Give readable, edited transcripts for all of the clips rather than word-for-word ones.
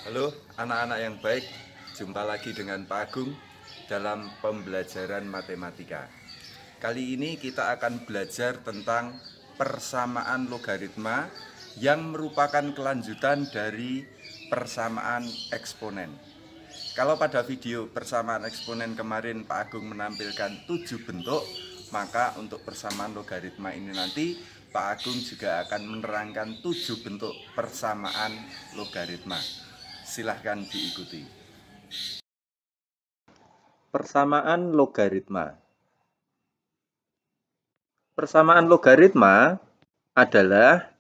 Halo anak-anak yang baik, jumpa lagi dengan Pak Agung dalam pembelajaran matematika. Kali ini kita akan belajar tentang persamaan logaritma yang merupakan kelanjutan dari persamaan eksponen. Kalau pada video persamaan eksponen kemarin Pak Agung menampilkan 7 bentuk, maka untuk persamaan logaritma ini nanti Pak Agung juga akan menerangkan 7 bentuk persamaan logaritma. Silahkan diikuti. Persamaan logaritma. Persamaan logaritma adalah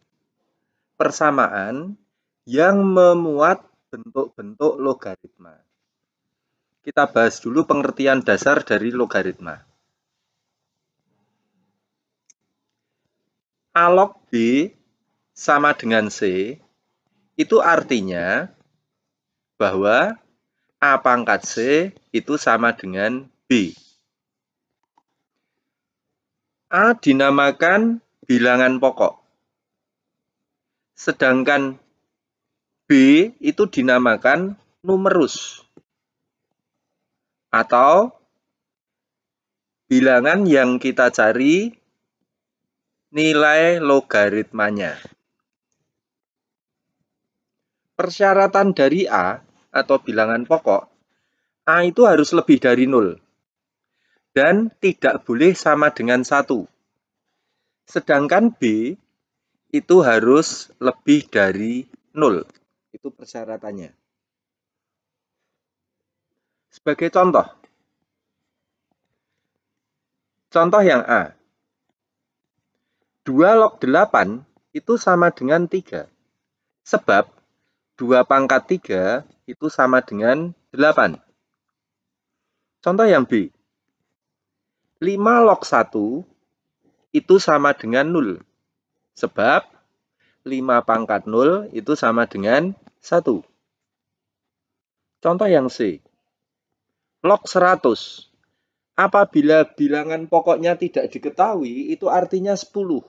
persamaan yang memuat bentuk-bentuk logaritma. Kita bahas dulu pengertian dasar dari logaritma. A log B sama dengan C, itu artinya bahwa A pangkat C itu sama dengan B. A dinamakan bilangan pokok, sedangkan B itu dinamakan numerus atau bilangan yang kita cari nilai logaritmanya. Persyaratan dari A atau bilangan pokok, A itu harus lebih dari 0 dan tidak boleh sama dengan 1. Sedangkan B itu harus lebih dari 0. Itu persyaratannya. Sebagai contoh yang A. 2 log 8 itu sama dengan 3. Sebab 2 pangkat 3 itu sama dengan 8. Contoh yang B. 5 log 1 itu sama dengan 0. Sebab 5 pangkat 0 itu sama dengan 1. Contoh yang C. Log 100. Apabila bilangan pokoknya tidak diketahui, itu artinya 10.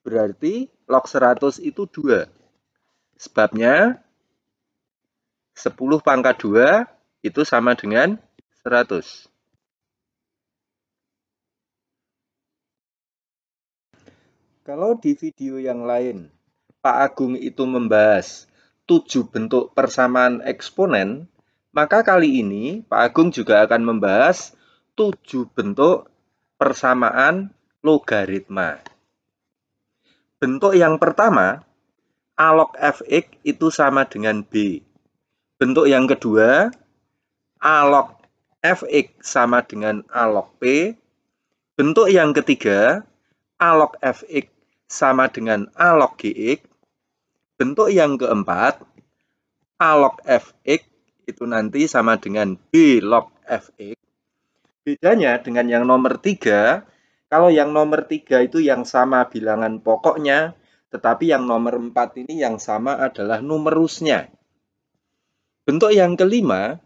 Berarti log 100 itu 2. Sebabnya 10 pangkat 2 itu sama dengan 100. Kalau di video yang lain, Pak Agung itu membahas 7 bentuk persamaan eksponen, maka kali ini Pak Agung juga akan membahas 7 bentuk persamaan logaritma. Bentuk yang pertama, A log fx itu sama dengan B. Bentuk yang kedua, A log fx sama dengan A log P. Bentuk yang ketiga, A log fx sama dengan A log Gx. Bentuk yang keempat, A log fx itu nanti sama dengan B log fx. Bedanya dengan yang nomor 3, kalau yang nomor 3 itu yang sama bilangan pokoknya, tetapi yang nomor 4 ini yang sama adalah numerusnya. Bentuk yang kelima,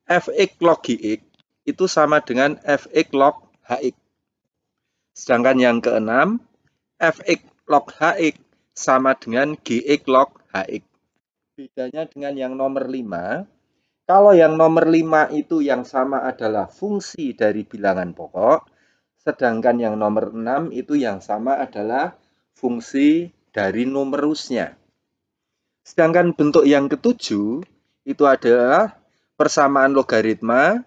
fx log Gx itu sama dengan fx log Hx. Sedangkan yang keenam, fx log Hx sama dengan Gx log Hx. Bedanya dengan yang nomor 5, kalau yang nomor 5 itu yang sama adalah fungsi dari bilangan pokok, sedangkan yang nomor 6 itu yang sama adalah fungsi dari numerusnya. Sedangkan bentuk yang ketujuh itu adalah persamaan logaritma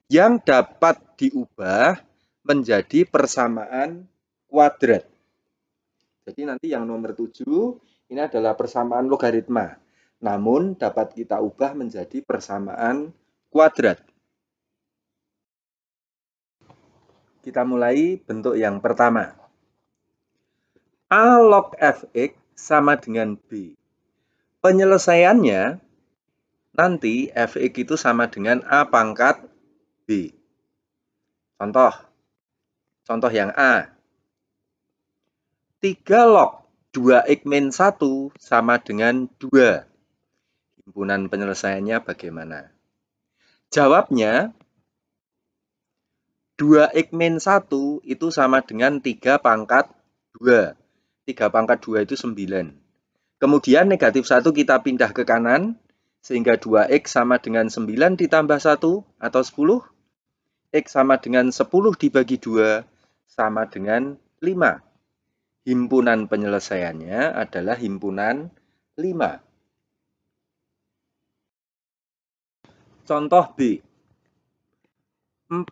yang dapat diubah menjadi persamaan kuadrat. Jadi nanti yang nomor 7 ini adalah persamaan logaritma, namun dapat kita ubah menjadi persamaan kuadrat. Kita mulai bentuk yang pertama. A log fx sama dengan B. Penyelesaiannya nanti fx itu sama dengan A pangkat B. Contoh yang A. 3 log 2x min 1 sama dengan 2. Himpunan penyelesaiannya bagaimana? Jawabnya, 2x min 1 itu sama dengan 3 pangkat 2. 3 pangkat 2 itu 9. Kemudian negatif 1 kita pindah ke kanan, Sehingga 2X sama dengan 9 ditambah 1 atau 10. X sama dengan 10 dibagi 2 sama dengan 5. Himpunan penyelesaiannya adalah himpunan 5. Contoh B. 4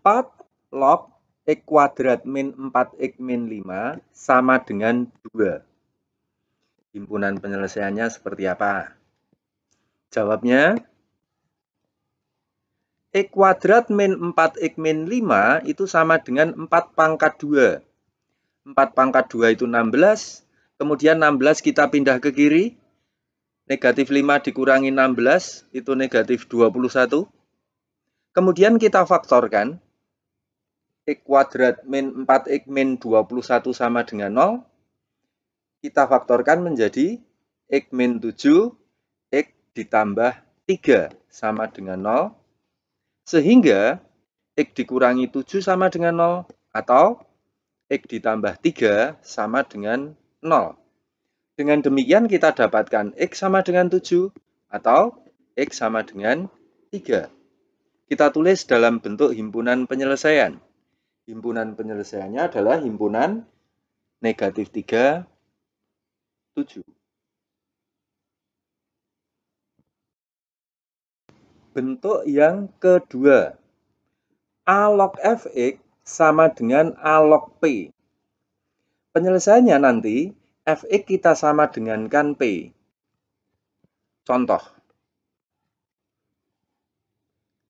log X kuadrat min 4X min 5 sama dengan 2. Himpunan penyelesaiannya seperti apa? Jawabnya, X kuadrat min 4X min 5 itu sama dengan 4 pangkat 2. 4 pangkat 2 itu 16. Kemudian 16 kita pindah ke kiri. Negatif 5 dikurangi 16 itu negatif 21. Kemudian kita faktorkan. X kuadrat min 4X min 21 sama dengan 0. Kita faktorkan menjadi X min 7, X ditambah 3 sama dengan 0. Sehingga X dikurangi 7 sama dengan 0. Atau X ditambah 3 sama dengan 0. Dengan demikian kita dapatkan X sama dengan 7 atau X sama dengan 3. Kita tulis dalam bentuk himpunan penyelesaian. Himpunan penyelesaiannya adalah himpunan negatif 3, 7. Bentuk yang kedua. A log Fx sama dengan A log P. Penyelesaiannya nanti, Fx kita sama dengankan P. Contoh.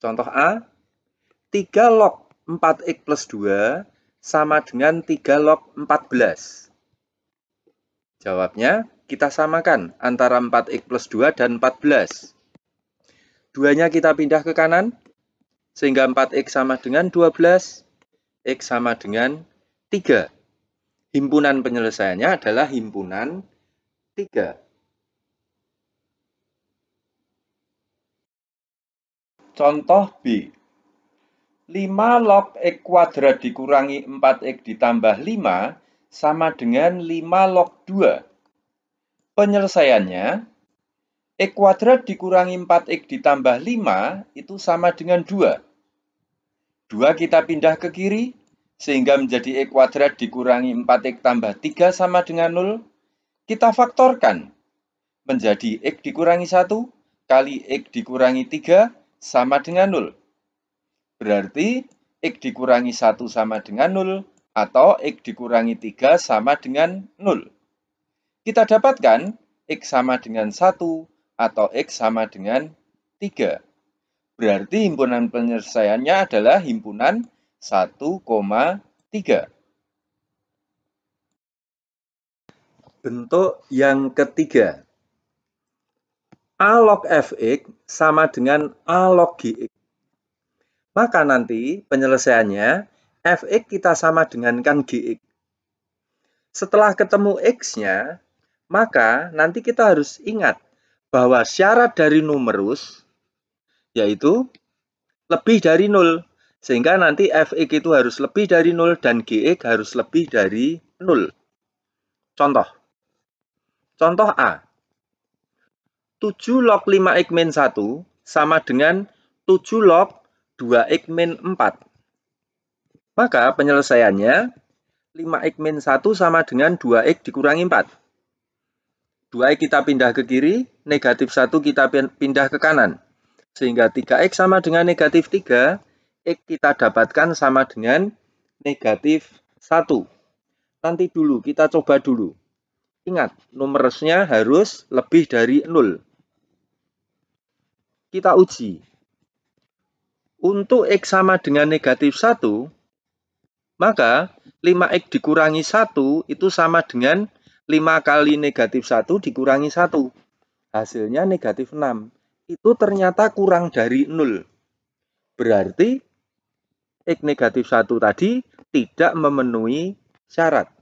Contoh A, 3 log 4X plus 2 sama dengan 3 log 14. Jawabnya, kita samakan antara 4X plus 2 dan 14. 2-nya kita pindah ke kanan, sehingga 4X sama dengan 12, X sama dengan 3. Himpunan penyelesaiannya adalah himpunan 3. Contoh B. 5 log X kuadrat dikurangi 4X ditambah 5 sama dengan 5 log 2. Penyelesaiannya, X kuadrat dikurangi 4X ditambah 5 itu sama dengan 2. 2 kita pindah ke kiri, sehingga menjadi X kuadrat dikurangi 4X tambah 3 sama dengan 0. Kita faktorkan menjadi X dikurangi 1 kali X dikurangi 3 sama dengan 0. Berarti X dikurangi 1 sama dengan 0 atau X dikurangi 3 sama dengan 0. Kita dapatkan X sama dengan 1 atau X sama dengan 3. Berarti himpunan penyelesaiannya adalah himpunan 1,3. Bentuk yang ketiga. A log Fx sama dengan A log Gx. Maka nanti penyelesaiannya Fx kita sama dengankan Gx. Setelah ketemu X-nya, maka nanti kita harus ingat bahwa syarat dari numerus yaitu lebih dari 0. Sehingga nanti Fx itu harus lebih dari 0 dan Gx harus lebih dari 0. Contoh. Contoh A. 7 log 5x min 1 sama dengan 7 log 2x min 4. Maka penyelesaiannya 5x min 1 sama dengan 2x dikurangi 4. 2x kita pindah ke kiri, negatif 1 kita pindah ke kanan. Sehingga 3x sama dengan negatif 3, x kita dapatkan sama dengan negatif 1. Nanti dulu, kita coba dulu. Ingat, numerusnya harus lebih dari 0. Kita uji. Untuk X sama dengan negatif 1, maka 5X dikurangi 1 itu sama dengan 5 kali negatif 1 dikurangi 1. Hasilnya negatif 6. Itu ternyata kurang dari 0. Berarti X negatif 1 tadi tidak memenuhi syarat.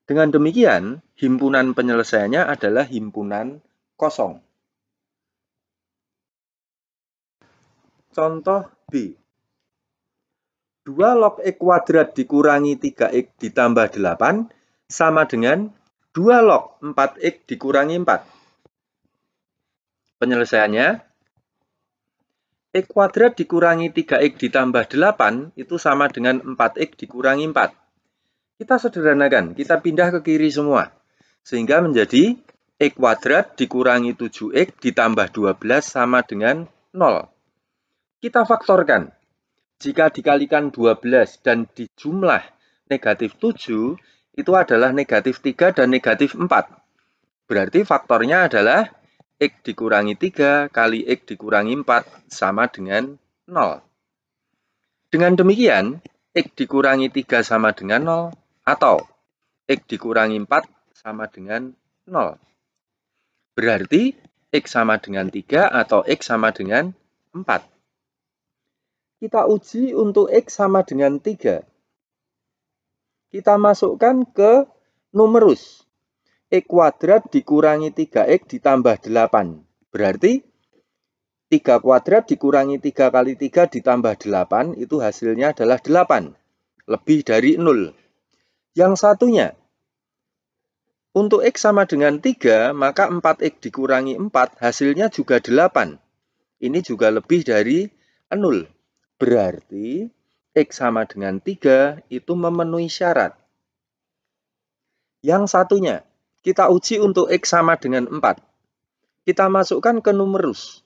Dengan demikian, himpunan penyelesaiannya adalah himpunan kosong. Contoh B. 2 log X kuadrat dikurangi 3X ditambah 8 sama dengan 2 log 4X dikurangi 4. Penyelesaiannya, X kuadrat dikurangi 3X ditambah 8 itu sama dengan 4X dikurangi 4. Kita sederhanakan, kita pindah ke kiri semua. Sehingga menjadi X kuadrat dikurangi 7X ditambah 12 sama dengan 0. Kita faktorkan. Jika dikalikan 12 dan dijumlah negatif 7, itu adalah negatif 3 dan negatif 4. Berarti faktornya adalah X dikurangi 3 kali X dikurangi 4 sama dengan 0. Dengan demikian, X dikurangi 3 sama dengan 0, atau X dikurangi 4 sama dengan 0. Berarti X sama dengan 3 atau X sama dengan 4. Kita uji untuk X sama dengan 3. Kita masukkan ke numerus. X kuadrat dikurangi 3X ditambah 8. Berarti 3 kuadrat dikurangi 3 kali 3 ditambah 8, itu hasilnya adalah 8. Lebih dari 0. Yang satunya, untuk X sama dengan 3, maka 4X dikurangi 4, hasilnya juga 8. Ini juga lebih dari 0. Berarti X sama dengan 3 itu memenuhi syarat. Yang satunya, kita uji untuk X sama dengan 4. Kita masukkan ke numerus.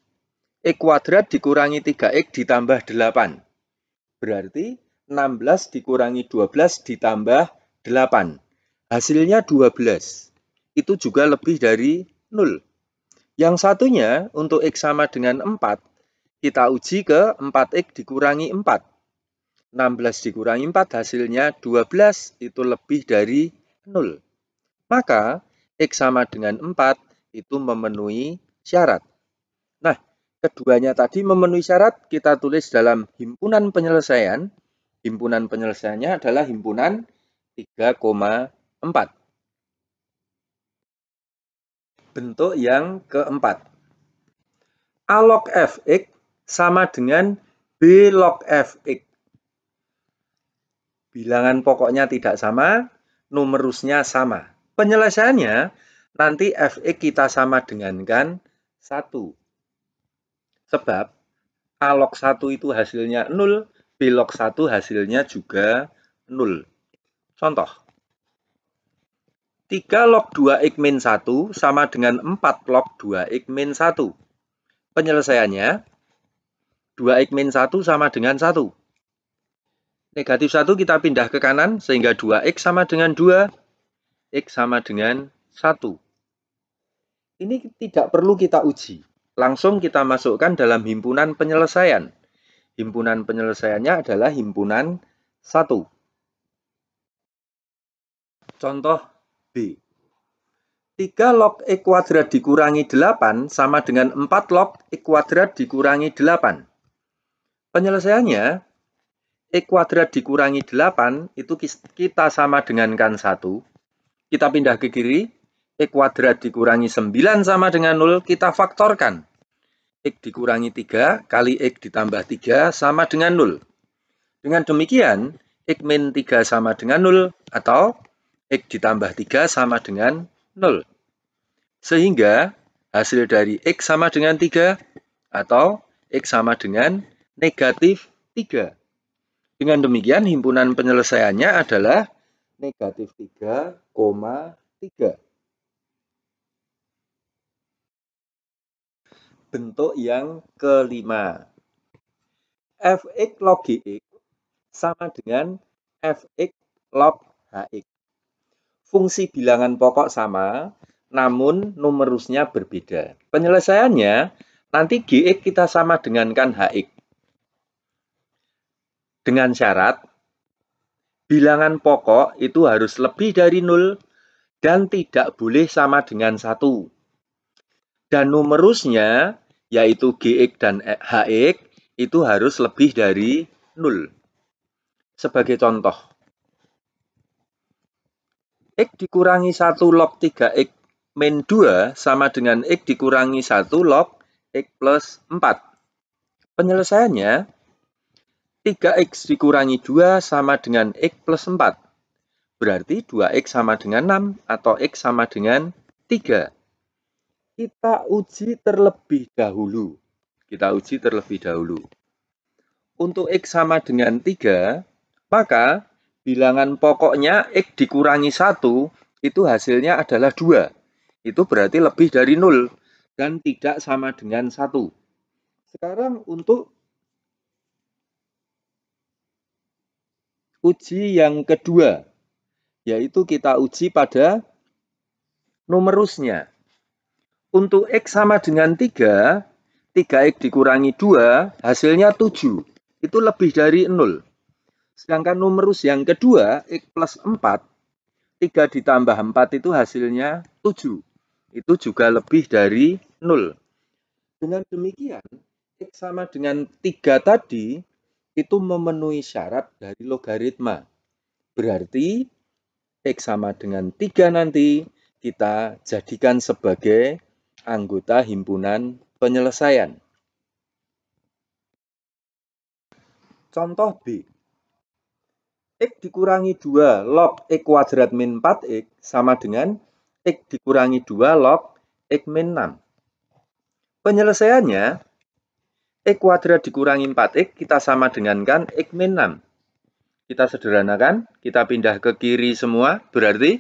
X kuadrat dikurangi 3X ditambah 8. Berarti 16 dikurangi 12 ditambah 8. Hasilnya 12. Itu juga lebih dari 0. Yang satunya, untuk X sama dengan 4, kita uji ke 4X dikurangi 4. 16 dikurangi 4 hasilnya 12, itu lebih dari 0. Maka X sama dengan 4 itu memenuhi syarat. Nah, keduanya tadi memenuhi syarat, kita tulis dalam himpunan penyelesaian. Himpunan penyelesaiannya adalah himpunan 3,4. Bentuk yang keempat. A log Fx sama dengan B log Fx. Bilangan pokoknya tidak sama, numerusnya sama. Penyelesaiannya, nanti Fx kita sama dengankan 1. Sebab A log 1 itu hasilnya 0, B log 1 hasilnya juga 0. Contoh. 3 log 2x min 1 sama dengan 4 log 2x min 1. Penyelesaiannya, 2x min 1 sama dengan 1. Negatif 1 kita pindah ke kanan, sehingga 2x sama dengan 2. X sama dengan 1. Ini tidak perlu kita uji. Langsung kita masukkan dalam himpunan penyelesaian. Himpunan penyelesaiannya adalah himpunan 1. Contoh B. 3 log X kuadrat dikurangi 8 sama dengan 4 log X kuadrat dikurangi 8. Penyelesaiannya, X kuadrat dikurangi 8 itu kita sama dengankan 1. Kita pindah ke kiri, X kuadrat dikurangi 9 sama dengan 0, kita faktorkan. X dikurangi 3 kali X ditambah 3 sama dengan 0. Dengan demikian, X min 3 sama dengan 0, atau X ditambah 3 sama dengan 0. Sehingga, hasil dari X sama dengan 3, atau X sama dengan negatif 3. Dengan demikian, himpunan penyelesaiannya adalah negatif 3,3. Bentuk yang kelima. Fx log Gx sama dengan Fx log Hx. Fungsi bilangan pokok sama, namun numerusnya berbeda. Penyelesaiannya, nanti Gx kita sama dengankan Hx. Dengan syarat, bilangan pokok itu harus lebih dari 0 dan tidak boleh sama dengan 1. Dan numerusnya, yaitu Gx dan Hx, itu harus lebih dari 0. Sebagai contoh, X dikurangi 1 log 3X min 2 sama dengan X dikurangi 1 log X plus 4. Penyelesaiannya, 3X dikurangi 2 sama dengan X plus 4. Berarti 2X sama dengan 6 atau X sama dengan 3. Kita uji terlebih dahulu. Untuk X sama dengan 3, maka bilangan pokoknya X dikurangi 1, itu hasilnya adalah 2. Itu berarti lebih dari 0 dan tidak sama dengan 1. Sekarang untuk uji yang kedua, yaitu kita uji pada numerusnya. Untuk X sama dengan 3, 3X dikurangi 2, hasilnya 7. Itu lebih dari 0. Sedangkan numerus yang kedua, X plus 4, 3 ditambah 4 itu hasilnya 7. Itu juga lebih dari 0. Dengan demikian, X sama dengan 3 tadi, itu memenuhi syarat dari logaritma. Berarti, X sama dengan 3 nanti, kita jadikan sebagai anggota himpunan penyelesaian. Contoh B. X dikurangi 2 log X kuadrat min 4X sama dengan X dikurangi 2 log X min 6. Penyelesaiannya, X kuadrat dikurangi 4X kita sama dengankan X min 6. Kita sederhanakan, kita pindah ke kiri semua, berarti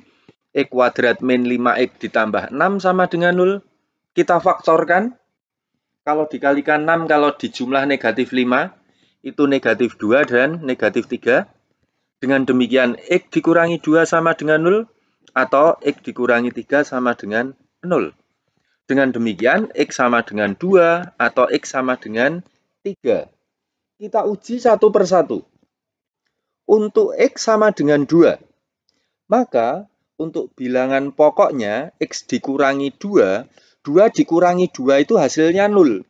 X kuadrat min 5X ditambah 6 sama dengan 0. Kita faktorkan, kalau dikalikan 6, kalau dijumlah negatif 5, itu negatif 2 dan negatif 3. Dengan demikian, X dikurangi 2 sama dengan 0, atau X dikurangi 3 sama dengan 0. Dengan demikian, X sama dengan 2, atau X sama dengan 3. Kita uji satu persatu. Untuk X sama dengan 2, maka untuk bilangan pokoknya, X dikurangi 2, 2 dikurangi 2 itu hasilnya 0.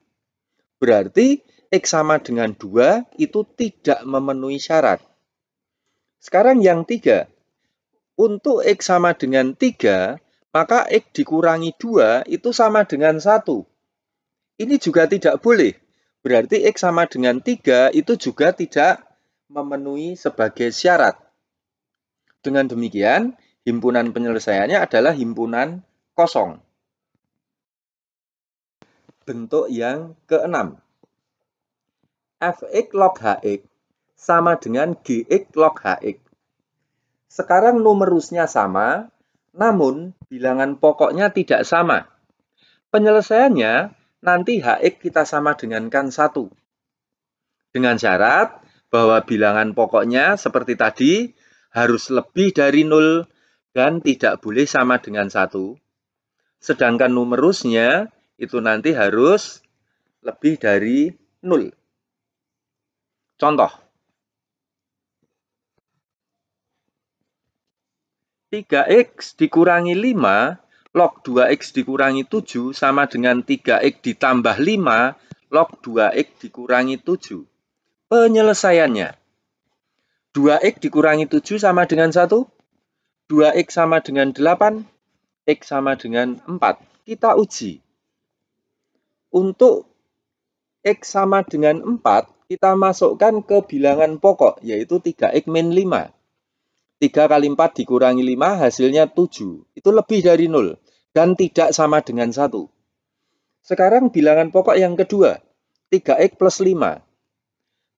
Berarti, X sama dengan 2 itu tidak memenuhi syarat. Sekarang yang 3. Untuk X sama dengan 3, maka X dikurangi 2 itu sama dengan 1. Ini juga tidak boleh. Berarti X sama dengan 3 itu juga tidak memenuhi sebagai syarat. Dengan demikian, himpunan penyelesaiannya adalah himpunan kosong. Bentuk yang keenam. Fx log Hx sama dengan Gx log Hx. Sekarang numerusnya sama, namun bilangan pokoknya tidak sama. Penyelesaiannya, nanti Hx kita sama dengankan 1. Dengan syarat bahwa bilangan pokoknya seperti tadi harus lebih dari 0 dan tidak boleh sama dengan 1. Sedangkan numerusnya itu nanti harus lebih dari 0. Contoh. 3x dikurangi 5 log 2x dikurangi 7 sama dengan 3x ditambah 5 log 2x dikurangi 7. Penyelesaiannya. 2x dikurangi 7 sama dengan 1. 2x sama dengan 8. X sama dengan 4. Kita uji. Untuk X sama dengan 4, kita masukkan ke bilangan pokok, yaitu 3x min 5. 3 kali 4 dikurangi 5, hasilnya 7. Itu lebih dari 0 dan tidak sama dengan 1. Sekarang bilangan pokok yang kedua, 3x plus 5.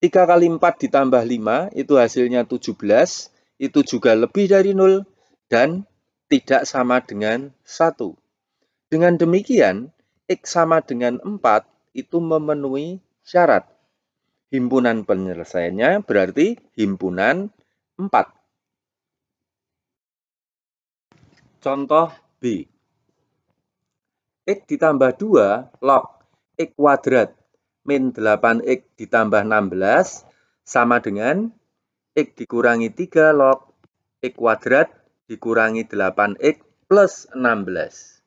3 kali 4 ditambah 5, itu hasilnya 17. Itu juga lebih dari 0 dan tidak sama dengan 1. Dengan demikian, X sama dengan 4 itu memenuhi syarat. Himpunan penyelesaiannya berarti himpunan 4. Contoh B. X ditambah 2 log X kuadrat min 8X ditambah 16 sama dengan X dikurangi 3 log X kuadrat dikurangi 8X plus 16.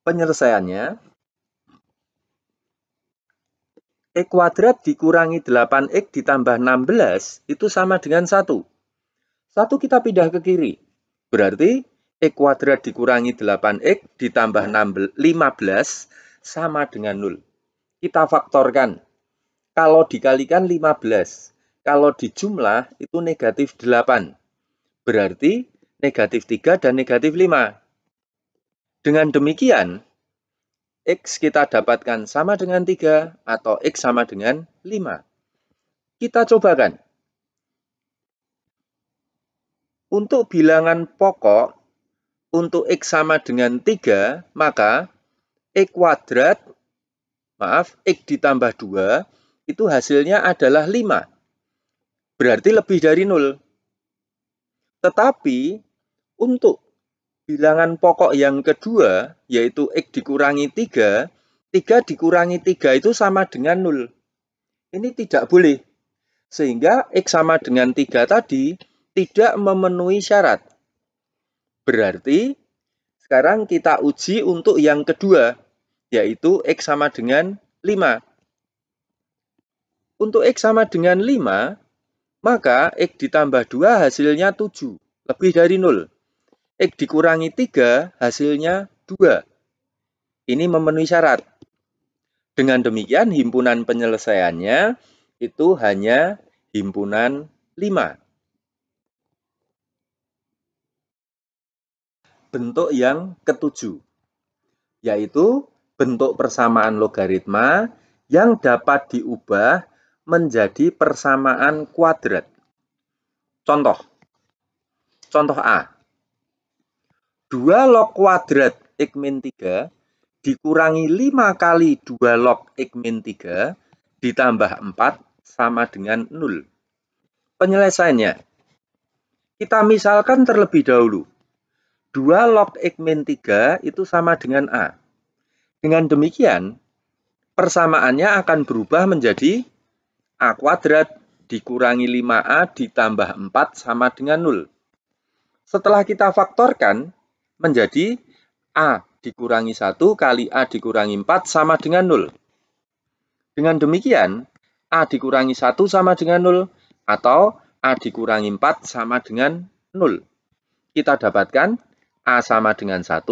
Penyelesaiannya, X kuadrat dikurangi 8X ditambah 16 itu sama dengan 1. 1 kita pindah ke kiri. Berarti X kuadrat dikurangi 8X ditambah 15 sama dengan 0. Kita faktorkan. Kalau dikalikan 15, kalau dijumlah itu negatif 8. Berarti negatif 3 dan negatif 5. Dengan demikian, X kita dapatkan sama dengan 3 atau X sama dengan 5. Kita cobakan. Untuk bilangan pokok, untuk X sama dengan 3, maka X kuadrat, X ditambah 2, itu hasilnya adalah 5. Berarti lebih dari 0. Tetapi, untuk bilangan pokok yang kedua, yaitu X dikurangi 3, 3 dikurangi 3 itu sama dengan 0. Ini tidak boleh. Sehingga X sama dengan 3 tadi tidak memenuhi syarat. Berarti, sekarang kita uji untuk yang kedua, yaitu X sama dengan 5. Untuk X sama dengan 5, maka X ditambah 2 hasilnya 7, lebih dari 0. X dikurangi 3 hasilnya 2. Ini memenuhi syarat. Dengan demikian himpunan penyelesaiannya itu hanya himpunan 5. Bentuk yang ketujuh, yaitu bentuk persamaan logaritma yang dapat diubah menjadi persamaan kuadrat. Contoh A. 2 log kuadrat X min 3 dikurangi 5 kali 2 log X min 3 ditambah 4 sama dengan 0. Penyelesaiannya, kita misalkan terlebih dahulu. 2 log X min 3 itu sama dengan A. Dengan demikian, persamaannya akan berubah menjadi A kuadrat dikurangi 5A ditambah 4 sama dengan 0. Setelah kita faktorkan, menjadi A dikurangi 1 kali A dikurangi 4 sama dengan 0. Dengan demikian, A dikurangi 1 sama dengan 0 atau A dikurangi 4 sama dengan 0. Kita dapatkan A sama dengan 1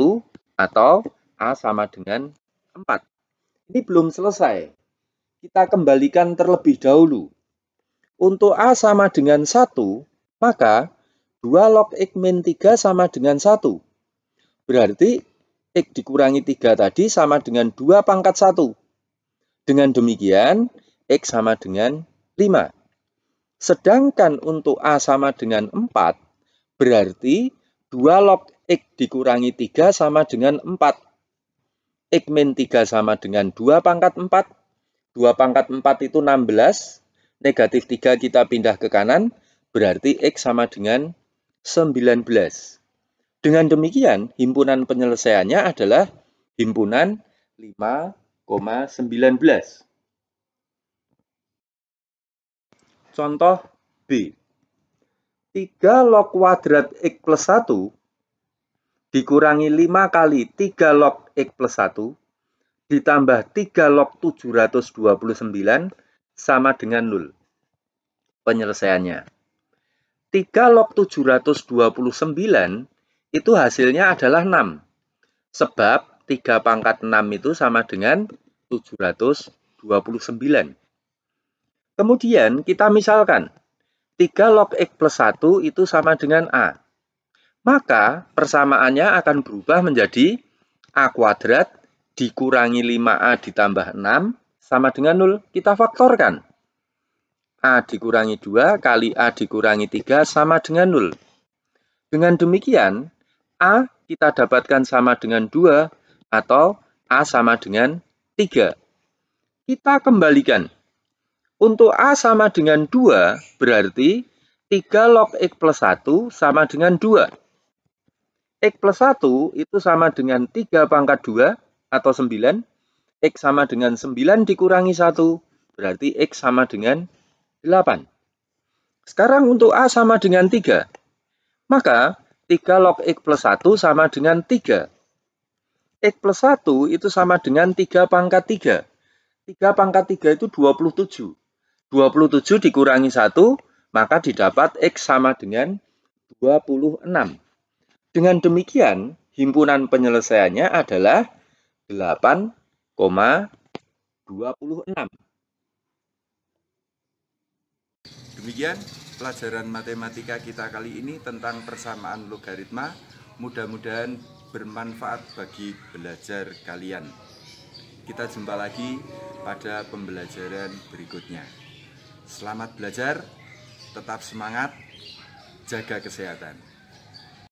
atau A sama dengan 4. Ini belum selesai. Kita kembalikan terlebih dahulu. Untuk A sama dengan 1, maka 2 log X min 3 sama dengan 1. Berarti X dikurangi 3 tadi sama dengan 2 pangkat 1. Dengan demikian, X sama dengan 5. Sedangkan untuk A sama dengan 4, berarti 2 log X dikurangi 3 sama dengan 4. X min 3 sama dengan 2 pangkat 4. 2 pangkat 4 itu 16. Negatif 3 kita pindah ke kanan, berarti X sama dengan 19. Dengan demikian, himpunan penyelesaiannya adalah himpunan 5,19. Contoh B. 3 log kuadrat X plus 1 dikurangi 5 kali 3 log X plus 1 ditambah 3 log 729 sama dengan 0. Penyelesaiannya. 3 log 729 itu hasilnya adalah 6. Sebab 3 pangkat 6 itu sama dengan 729. Kemudian kita misalkan 3 log X plus 1 itu sama dengan A. Maka persamaannya akan berubah menjadi A kuadrat dikurangi 5A ditambah 6 sama dengan 0. Kita faktorkan. A dikurangi 2 kali A dikurangi 3 sama dengan 0. Dengan demikian, A kita dapatkan sama dengan 2 atau A sama dengan 3. Kita kembalikan. Untuk A sama dengan 2, berarti 3 log X plus 1 sama dengan 2. X plus 1 itu sama dengan 3 pangkat 2 atau 9. X sama dengan 9 dikurangi 1, berarti X sama dengan 8. Sekarang untuk A sama dengan 3. Maka 3 log X plus 1 sama dengan 3. X plus 1 itu sama dengan 3 pangkat 3. 3 pangkat 3 itu 27. 27 dikurangi 1, maka didapat X sama dengan 26. Dengan demikian, himpunan penyelesaiannya adalah 8,26. Demikian pelajaran matematika kita kali ini tentang persamaan logaritma. Mudah-mudahan bermanfaat bagi belajar kalian. Kita jumpa lagi pada pembelajaran berikutnya. Selamat belajar, tetap semangat, jaga kesehatan.